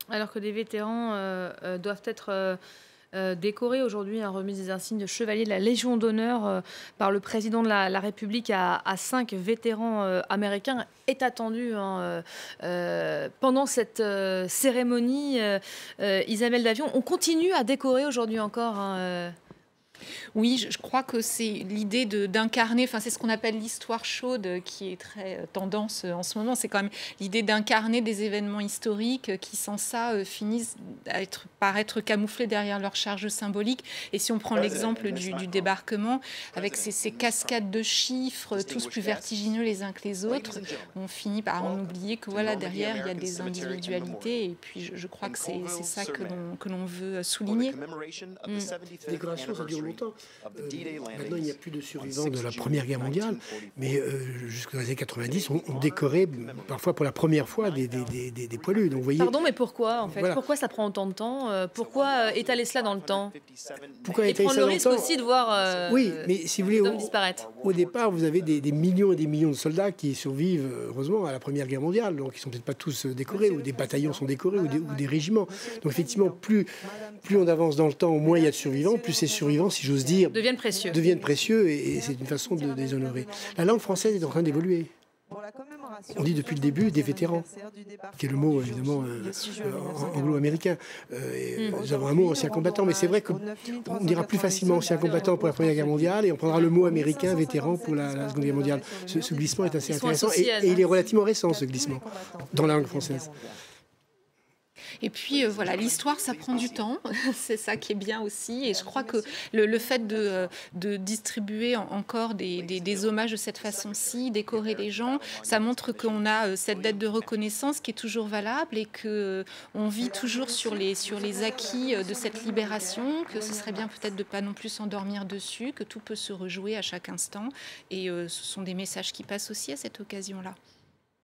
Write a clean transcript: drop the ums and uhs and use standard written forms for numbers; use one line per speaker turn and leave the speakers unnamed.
Alors que des vétérans doivent être décorés aujourd'hui, hein, remis des insignes de chevalier de la Légion d'honneur par le président de la République à 5 vétérans américains, est attendu, hein, pendant cette cérémonie. Isabelle Davion, on continue à décorer aujourd'hui encore, hein,
Oui, je crois que c'est l'idée d'incarner, enfin c'est ce qu'on appelle l'histoire chaude qui est très tendance en ce moment. C'est quand même l'idée d'incarner des événements historiques qui, sans ça, finissent par être camouflés derrière leur charge symbolique. Et si on prend l'exemple du débarquement, avec ces cascades de chiffres, tous plus vertigineux les uns que les autres, on finit par en oublier que voilà, derrière, il y a des individualités. Et puis je crois que c'est ça que l'on veut souligner.
Cette décoration, ça dure longtemps. Maintenant, il n'y a plus de survivants de la Première Guerre mondiale, mais jusqu'aux années 90, on décorait parfois pour la première fois des poilus. Donc, vous voyez,
Pardon, mais pourquoi en fait?
voilà.
Pourquoi ça prend autant de temps? Pourquoi étaler cela dans le temps?
Pourquoi
Et
étaler
prendre
ça
le
dans le
risque
temps?
aussi de voir
Oui, mais si vous voulez,
des hommes disparaître.
au départ, vous avez des millions et des millions de soldats qui survivent, heureusement, à la Première Guerre mondiale. Donc, ils ne sont peut-être pas tous décorés, ou des bataillons sont décorés, ou des régiments. Donc, effectivement, plus on avance dans le temps, moins il y a de survivants, plus ces survivants, si j'ose dire,
Deviennent précieux.
et c'est une façon de les honorer. La langue française est en train d'évoluer. On dit depuis le début des vétérans, qui est le mot évidemment anglo-américain. Nous avons un mot ancien combattant, mais c'est vrai qu'on dira plus facilement ancien combattant pour la Première Guerre mondiale et on prendra le mot américain vétéran pour la Seconde Guerre mondiale. Ce glissement est assez intéressant et il est relativement récent, ce glissement, dans la langue française.
Et puis voilà, l'histoire, ça prend du temps, c'est ça qui est bien aussi. Et je crois que le fait de distribuer encore des hommages de cette façon-ci, décorer les gens, ça montre qu'on a cette dette de reconnaissance qui est toujours valable et qu'on vit toujours sur les acquis de cette libération, que ce serait bien peut-être de ne pas non plus s'endormir dessus, que tout peut se rejouer à chaque instant. Et ce sont des messages qui passent aussi à cette occasion-là.